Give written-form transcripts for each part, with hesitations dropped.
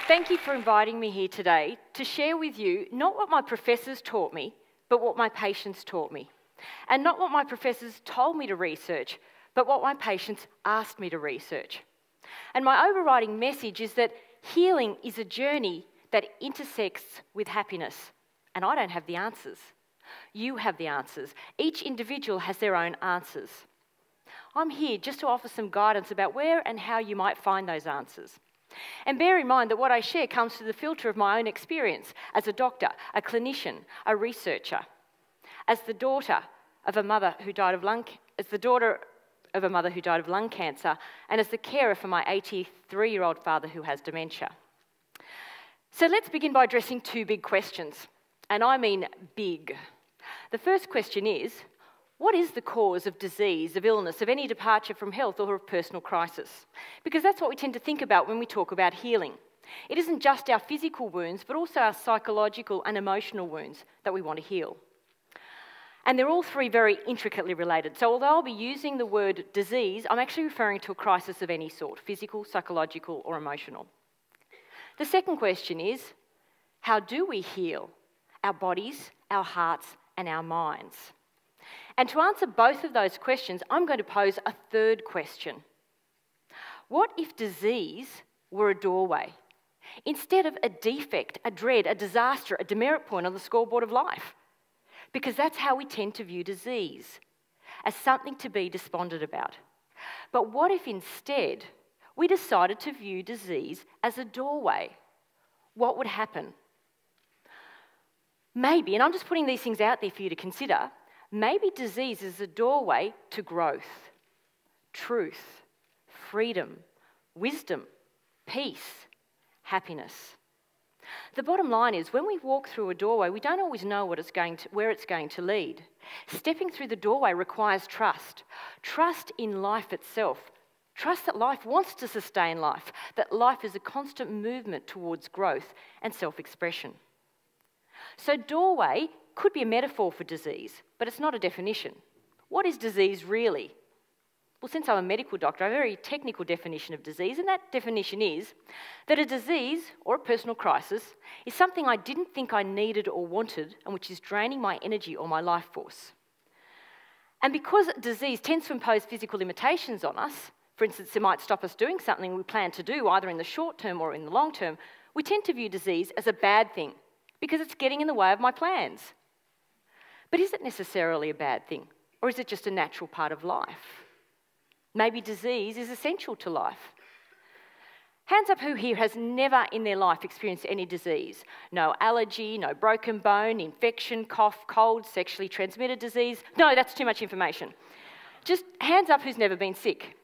Thank you for inviting me here today to share with you not what my professors taught me, but what my patients taught me. And not what my professors told me to research, but what my patients asked me to research. And my overriding message is that healing is a journey that intersects with happiness. And I don't have the answers. You have the answers. Each individual has their own answers. I'm here just to offer some guidance about where and how you might find those answers. And bear in mind that what I share comes through the filter of my own experience as a doctor, a clinician, a researcher, as the daughter of a mother who died of lung cancer, and as the carer for my 83-year-old father who has dementia. So let's begin by addressing two big questions, and I mean big. The first question is, what is the cause of disease, of illness, of any departure from health or of personal crisis? Because that's what we tend to think about when we talk about healing. It isn't just our physical wounds, but also our psychological and emotional wounds that we want to heal. And they're all three very intricately related. So although I'll be using the word disease, I'm actually referring to a crisis of any sort, physical, psychological, or emotional. The second question is, how do we heal our bodies, our hearts, and our minds? And to answer both of those questions, I'm going to pose a third question. What if disease were a doorway, instead of a defect, a dread, a disaster, a demerit point on the scoreboard of life? Because that's how we tend to view disease, as something to be despondent about. But what if instead we decided to view disease as a doorway? What would happen? Maybe, and I'm just putting these things out there for you to consider, maybe disease is a doorway to growth, truth, freedom, wisdom, peace, happiness. The bottom line is, when we walk through a doorway, we don't always know where it's going to lead. Stepping through the doorway requires trust. Trust in life itself. Trust that life wants to sustain life, that life is a constant movement towards growth and self-expression. So doorway could be a metaphor for disease, but it's not a definition. What is disease really? Well, since I'm a medical doctor, I have a very technical definition of disease, and that definition is that a disease or a personal crisis is something I didn't think I needed or wanted, and which is draining my energy or my life force. And because disease tends to impose physical limitations on us, for instance, it might stop us doing something we plan to do either in the short term or in the long term, we tend to view disease as a bad thing because it's getting in the way of my plans. But is it necessarily a bad thing, or is it just a natural part of life? Maybe disease is essential to life. Hands up who here has never in their life experienced any disease? No allergy, no broken bone, infection, cough, cold, sexually transmitted disease. No, that's too much information. Just hands up who's never been sick.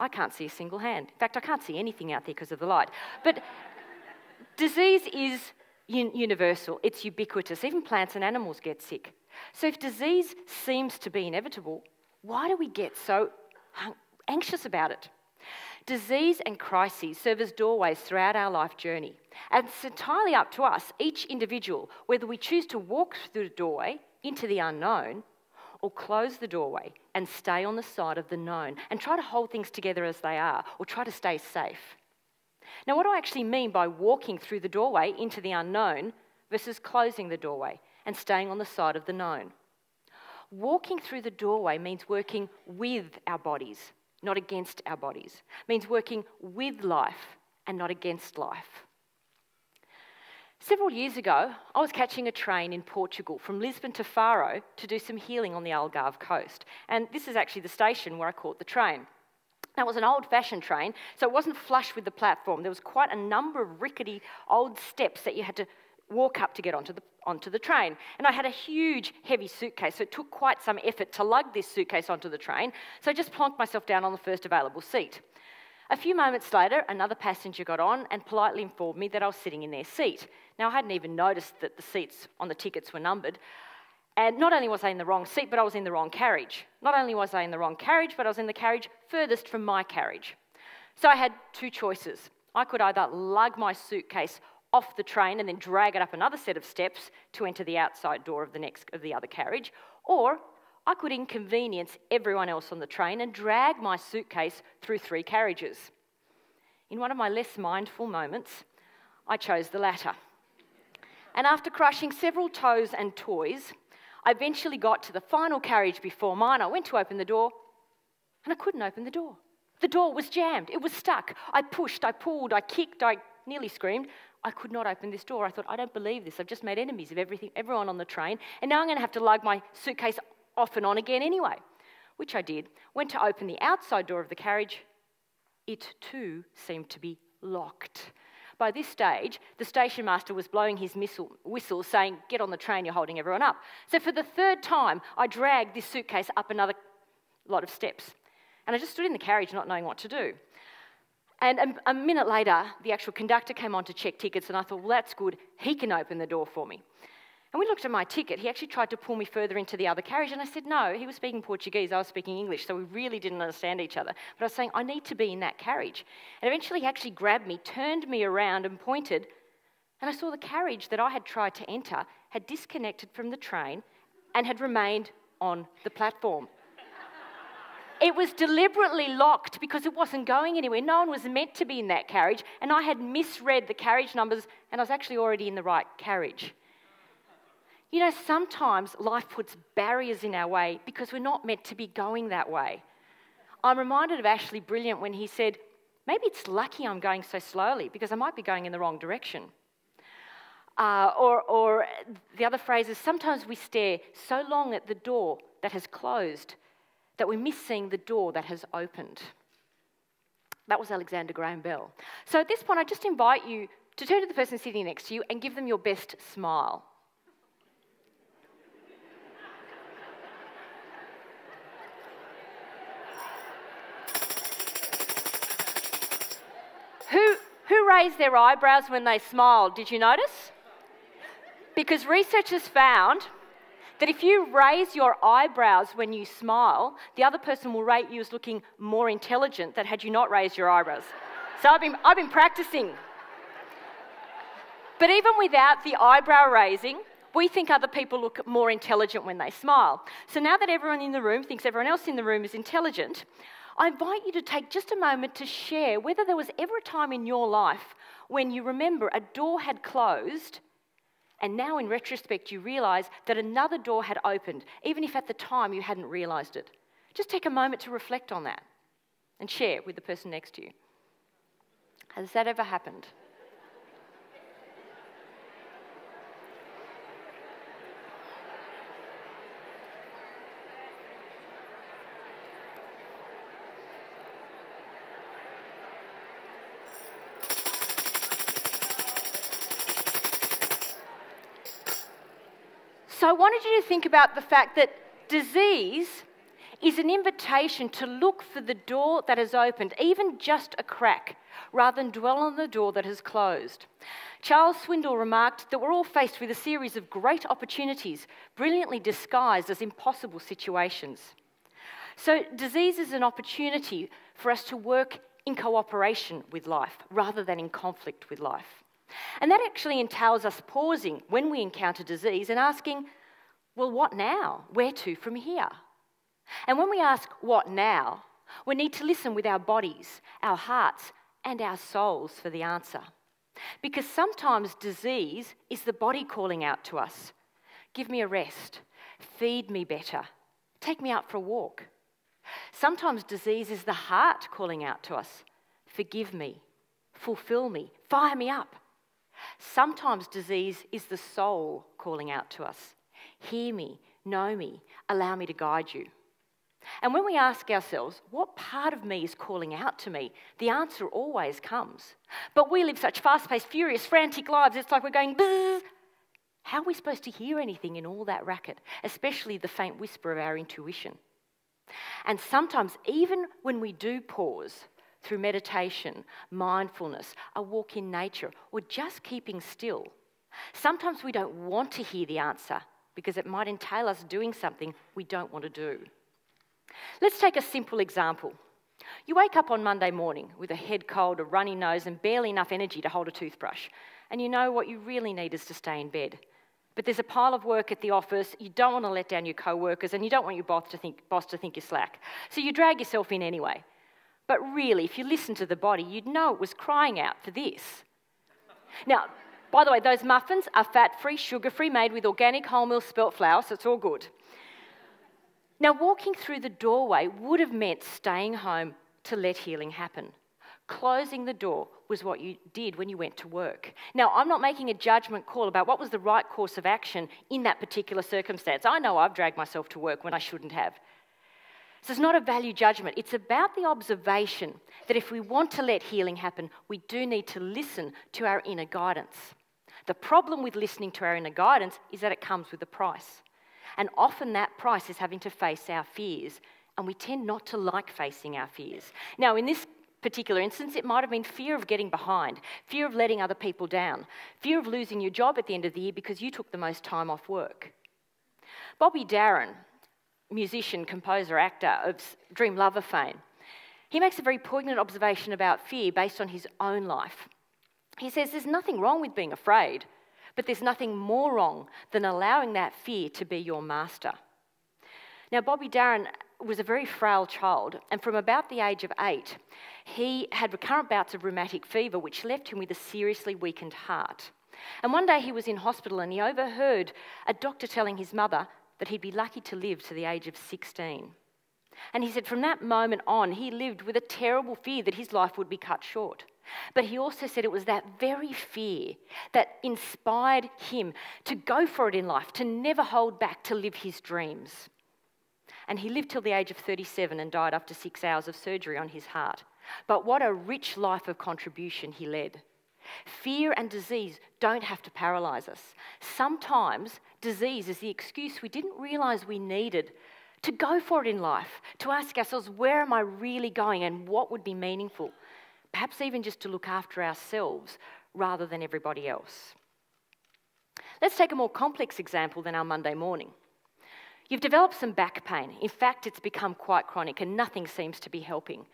I can't see a single hand. In fact, I can't see anything out there because of the light. But disease is universal. It's ubiquitous. Even plants and animals get sick. So if disease seems to be inevitable, why do we get so anxious about it? Disease and crises serve as doorways throughout our life journey. And it's entirely up to us, each individual, whether we choose to walk through the doorway into the unknown or close the doorway and stay on the side of the known and try to hold things together as they are or try to stay safe. Now, what do I actually mean by walking through the doorway into the unknown versus closing the doorway and staying on the side of the known? Walking through the doorway means working with our bodies, not against our bodies. It means working with life and not against life. Several years ago, I was catching a train in Portugal from Lisbon to Faro to do some healing on the Algarve coast. And this is actually the station where I caught the train. Now, it was an old-fashioned train, so it wasn't flush with the platform. There was quite a number of rickety old steps that you had to walk up to get onto the train. And I had a huge, heavy suitcase, so it took quite some effort to lug this suitcase onto the train, so I just plonked myself down on the first available seat. A few moments later, another passenger got on and politely informed me that I was sitting in their seat. Now, I hadn't even noticed that the seats on the tickets were numbered. And not only was I in the wrong seat, but I was in the wrong carriage. Not only was I in the wrong carriage, but I was in the carriage furthest from my carriage. So I had two choices. I could either lug my suitcase off the train and then drag it up another set of steps to enter the outside door of the other carriage, or I could inconvenience everyone else on the train and drag my suitcase through 3 carriages. In one of my less mindful moments, I chose the latter. And after crushing several toes and toys, I eventually got to the final carriage before mine. I went to open the door, and I couldn't open the door. The door was jammed. It was stuck. I pushed, I pulled, I kicked, I nearly screamed. I could not open this door. I thought, I don't believe this. I've just made enemies of everyone on the train, and now I'm going to have to lug my suitcase off and on again anyway, which I did. Went to open the outside door of the carriage. It too seemed to be locked. By this stage, the station master was blowing his whistle saying, get on the train, you're holding everyone up. So for the third time, I dragged this suitcase up another lot of steps. And I just stood in the carriage not knowing what to do. And a minute later, the actual conductor came on to check tickets, and I thought, well, that's good. He can open the door for me. And we looked at my ticket. He actually tried to pull me further into the other carriage, and I said no. He was speaking Portuguese, I was speaking English, so we really didn't understand each other. But I was saying, I need to be in that carriage. And eventually he actually grabbed me, turned me around and pointed, and I saw the carriage that I had tried to enter had disconnected from the train and had remained on the platform. It was deliberately locked because it wasn't going anywhere. No one was meant to be in that carriage, and I had misread the carriage numbers, and I was actually already in the right carriage. You know, sometimes life puts barriers in our way because we're not meant to be going that way. I'm reminded of Ashley Brilliant when he said, maybe it's lucky I'm going so slowly because I might be going in the wrong direction. Or the other phrase is, sometimes we stare so long at the door that has closed that we miss seeing the door that has opened. That was Alexander Graham Bell. So at this point, I just invite you to turn to the person sitting next to you and give them your best smile. Who raised their eyebrows when they smiled? Did you notice? Because researchers found that if you raise your eyebrows when you smile, the other person will rate you as looking more intelligent than had you not raised your eyebrows. So I've been practicing. But even without the eyebrow raising, we think other people look more intelligent when they smile. So now that everyone in the room thinks everyone else in the room is intelligent, I invite you to take just a moment to share whether there was ever a time in your life when you remember a door had closed and now in retrospect you realise that another door had opened, even if at the time you hadn't realised it. Just take a moment to reflect on that and share with the person next to you. Has that ever happened? So I wanted you to think about the fact that disease is an invitation to look for the door that has opened, even just a crack, rather than dwell on the door that has closed. Charles Swindoll remarked that we're all faced with a series of great opportunities, brilliantly disguised as impossible situations. So disease is an opportunity for us to work in cooperation with life, rather than in conflict with life. And that actually entails us pausing when we encounter disease and asking, well, what now? Where to from here? And when we ask, what now, we need to listen with our bodies, our hearts, and our souls for the answer. Because sometimes disease is the body calling out to us. Give me a rest. Feed me better. Take me out for a walk. Sometimes disease is the heart calling out to us. Forgive me. Fulfill me. Fire me up. Sometimes disease is the soul calling out to us. Hear me, know me, allow me to guide you. And when we ask ourselves, what part of me is calling out to me? The answer always comes. But we live such fast-paced, furious, frantic lives, it's like we're going, bzzz. How are we supposed to hear anything in all that racket, especially the faint whisper of our intuition? And sometimes, even when we do pause, through meditation, mindfulness, a walk in nature, or just keeping still, sometimes we don't want to hear the answer because it might entail us doing something we don't want to do. Let's take a simple example. You wake up on Monday morning with a head cold, a runny nose, and barely enough energy to hold a toothbrush. And you know what you really need is to stay in bed. But there's a pile of work at the office, you don't want to let down your co-workers, and you don't want your boss to think you're slack. So you drag yourself in anyway. But really, if you listen to the body, you'd know it was crying out for this. Now, by the way, those muffins are fat-free, sugar-free, made with organic wholemeal spelt flour, so it's all good. Now, walking through the doorway would have meant staying home to let healing happen. Closing the door was what you did when you went to work. Now, I'm not making a judgment call about what was the right course of action in that particular circumstance. I know I've dragged myself to work when I shouldn't have. So it's not a value judgment. It's about the observation that if we want to let healing happen, we do need to listen to our inner guidance. The problem with listening to our inner guidance is that it comes with a price. And often that price is having to face our fears, and we tend not to like facing our fears. Now, in this particular instance, it might have been fear of getting behind, fear of letting other people down, fear of losing your job at the end of the year because you took the most time off work. Bobby Darin, musician, composer, actor of Dream Lover fame, he makes a very poignant observation about fear based on his own life. He says there's nothing wrong with being afraid, but there's nothing more wrong than allowing that fear to be your master. Now, Bobby Darin was a very frail child, and from about the age of 8, he had recurrent bouts of rheumatic fever, which left him with a seriously weakened heart. And one day he was in hospital and he overheard a doctor telling his mother that he'd be lucky to live to the age of 16. And he said from that moment on, he lived with a terrible fear that his life would be cut short. But he also said it was that very fear that inspired him to go for it in life, to never hold back, to live his dreams. And he lived till the age of 37 and died after 6 hours of surgery on his heart. But what a rich life of contribution he led. Fear and disease don't have to paralyse us. Sometimes disease is the excuse we didn't realise we needed to go for it in life, to ask ourselves, where am I really going and what would be meaningful? Perhaps even just to look after ourselves rather than everybody else. Let's take a more complex example than our Monday morning. You've developed some back pain. In fact, it's become quite chronic and nothing seems to be helping.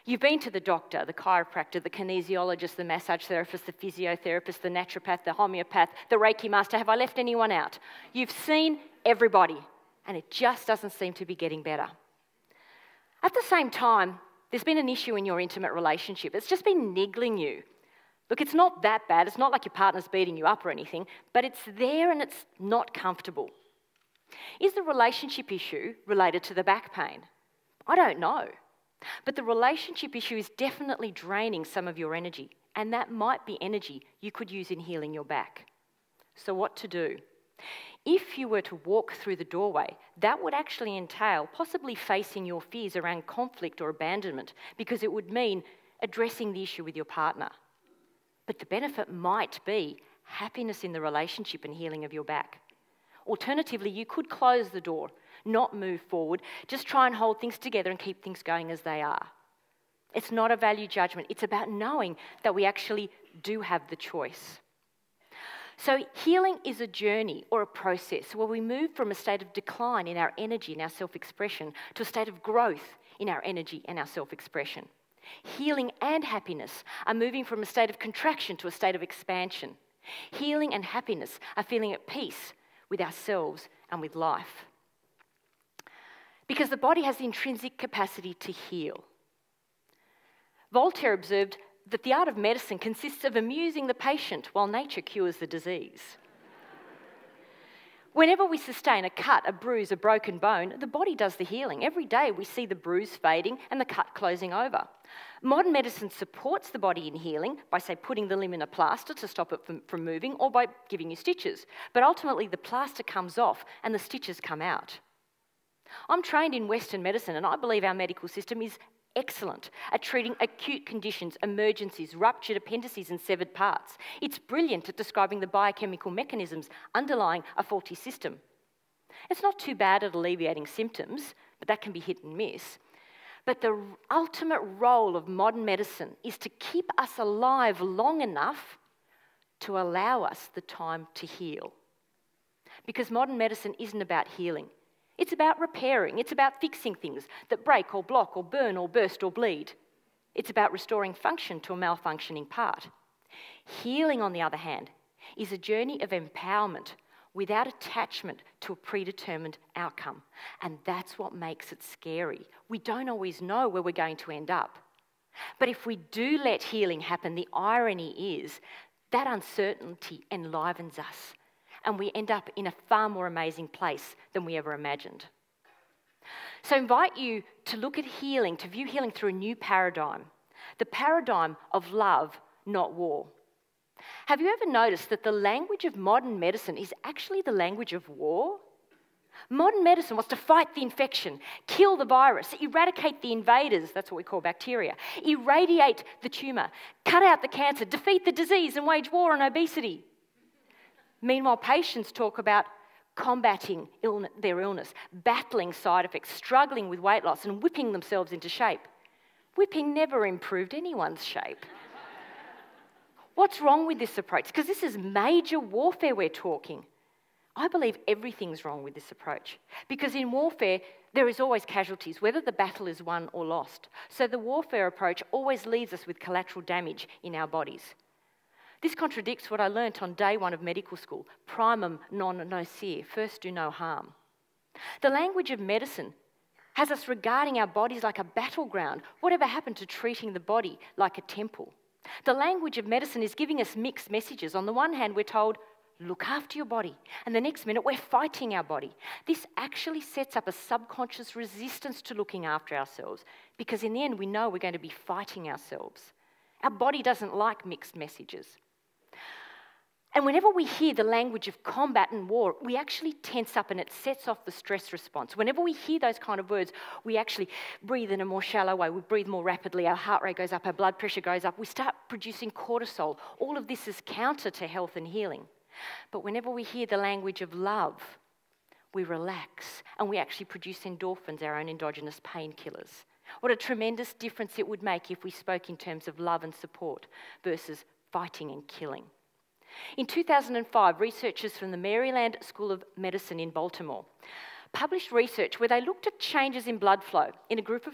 You've been to the doctor, the chiropractor, the kinesiologist, the massage therapist, the physiotherapist, the naturopath, the homeopath, the Reiki master. Have I left anyone out? You've seen everybody and it just doesn't seem to be getting better. At the same time, there's been an issue in your intimate relationship. It's just been niggling you. Look, it's not that bad. It's not like your partner's beating you up or anything, but it's there and it's not comfortable. Is the relationship issue related to the back pain? I don't know. But the relationship issue is definitely draining some of your energy, and that might be energy you could use in healing your back. So what to do? If you were to walk through the doorway, that would actually entail possibly facing your fears around conflict or abandonment, because it would mean addressing the issue with your partner. But the benefit might be happiness in the relationship and healing of your back. Alternatively, you could close the door, not move forward, just try and hold things together and keep things going as they are. It's not a value judgment. It's about knowing that we actually do have the choice. So healing is a journey or a process where we move from a state of decline in our energy and our self-expression to a state of growth in our energy and our self-expression. Healing and happiness are moving from a state of contraction to a state of expansion. Healing and happiness are feeling at peace with ourselves and with life. Because the body has the intrinsic capacity to heal. Voltaire observed that the art of medicine consists of amusing the patient while nature cures the disease. Whenever we sustain a cut, a bruise, a broken bone, the body does the healing. Every day we see the bruise fading and the cut closing over. Modern medicine supports the body in healing by, say, putting the limb in a plaster to stop it from moving, or by giving you stitches. But ultimately the plaster comes off and the stitches come out. I'm trained in Western medicine and I believe our medical system is excellent at treating acute conditions, emergencies, ruptured appendices and severed parts. It's brilliant at describing the biochemical mechanisms underlying a faulty system. It's not too bad at alleviating symptoms, but that can be hit and miss. But the ultimate role of modern medicine is to keep us alive long enough to allow us the time to heal. Because modern medicine isn't about healing. It's about repairing. It's about fixing things that break or block or burn or burst or bleed. It's about restoring function to a malfunctioning part. Healing, on the other hand, is a journey of empowerment without attachment to a predetermined outcome. And that's what makes it scary. We don't always know where we're going to end up. But if we do let healing happen, the irony is that uncertainty enlivens us, and we end up in a far more amazing place than we ever imagined. So I invite you to look at healing, to view healing through a new paradigm, the paradigm of love, not war. Have you ever noticed that the language of modern medicine is actually the language of war? Modern medicine wants to fight the infection, kill the virus, eradicate the invaders, that's what we call bacteria, irradiate the tumour, cut out the cancer, defeat the disease and wage war on obesity. Meanwhile, patients talk about combating their illness, battling side effects, struggling with weight loss and whipping themselves into shape. Whipping never improved anyone's shape. What's wrong with this approach? Because this is major warfare we're talking. I believe everything's wrong with this approach, because in warfare, there is always casualties, whether the battle is won or lost. So the warfare approach always leaves us with collateral damage in our bodies. This contradicts what I learnt on day one of medical school, primum non nocere, first do no harm. The language of medicine has us regarding our bodies like a battleground. Whatever happened to treating the body like a temple? The language of medicine is giving us mixed messages. On the one hand, we're told, look after your body. And the next minute, we're fighting our body. This actually sets up a subconscious resistance to looking after ourselves, because in the end, we know we're going to be fighting ourselves. Our body doesn't like mixed messages. And whenever we hear the language of combat and war, we actually tense up and it sets off the stress response. Whenever we hear those kind of words, we actually breathe in a more shallow way. We breathe more rapidly. Our heart rate goes up. Our blood pressure goes up. We start producing cortisol. All of this is counter to health and healing. But whenever we hear the language of love, we relax and we actually produce endorphins, our own endogenous painkillers. What a tremendous difference it would make if we spoke in terms of love and support versus fighting and killing. In 2005, researchers from the Maryland School of Medicine in Baltimore published research where they looked at changes in blood flow in a group of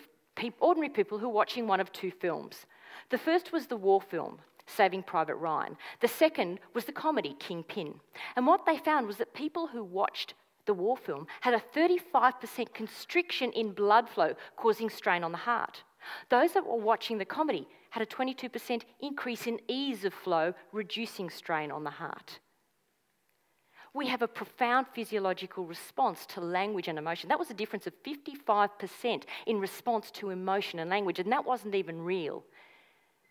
ordinary people who were watching one of two films. The first was the war film, Saving Private Ryan. The second was the comedy, Kingpin. And what they found was that people who watched the war film had a 35% constriction in blood flow, causing strain on the heart. Those that were watching the comedy had a 22% increase in ease of flow, reducing strain on the heart. We have a profound physiological response to language and emotion. That was a difference of 55% in response to emotion and language, and that wasn't even real.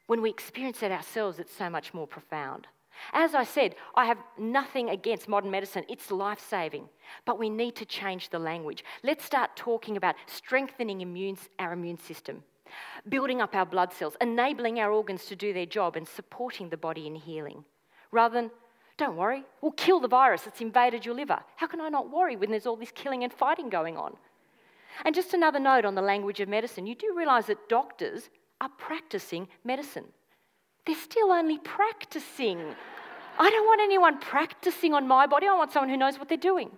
When we experience it ourselves, it's so much more profound. As I said, I have nothing against modern medicine. It's life-saving. But we need to change the language. Let's start talking about strengthening our immune system, building up our blood cells, enabling our organs to do their job and supporting the body in healing. Rather than, don't worry, we'll kill the virus that's invaded your liver. How can I not worry when there's all this killing and fighting going on? And just another note on the language of medicine. You do realise that doctors are practising medicine. They're still only practising. I don't want anyone practising on my body. I want someone who knows what they're doing.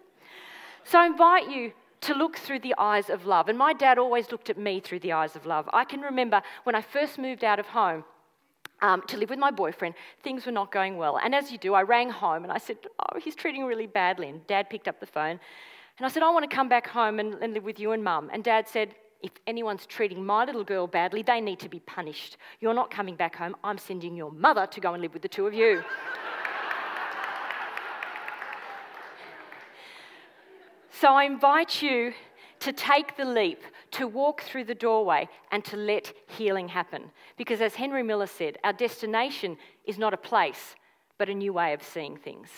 So I invite you to look through the eyes of love. And my dad always looked at me through the eyes of love. I can remember when I first moved out of home to live with my boyfriend, things were not going well. And as you do, I rang home and I said, oh, he's treating really badly. And Dad picked up the phone. And I said, I want to come back home and live with you and Mum. And Dad said, if anyone's treating my little girl badly, they need to be punished. You're not coming back home. I'm sending your mother to go and live with the two of you. So I invite you to take the leap, to walk through the doorway and to let healing happen. Because as Henry Miller said, our destination is not a place, but a new way of seeing things.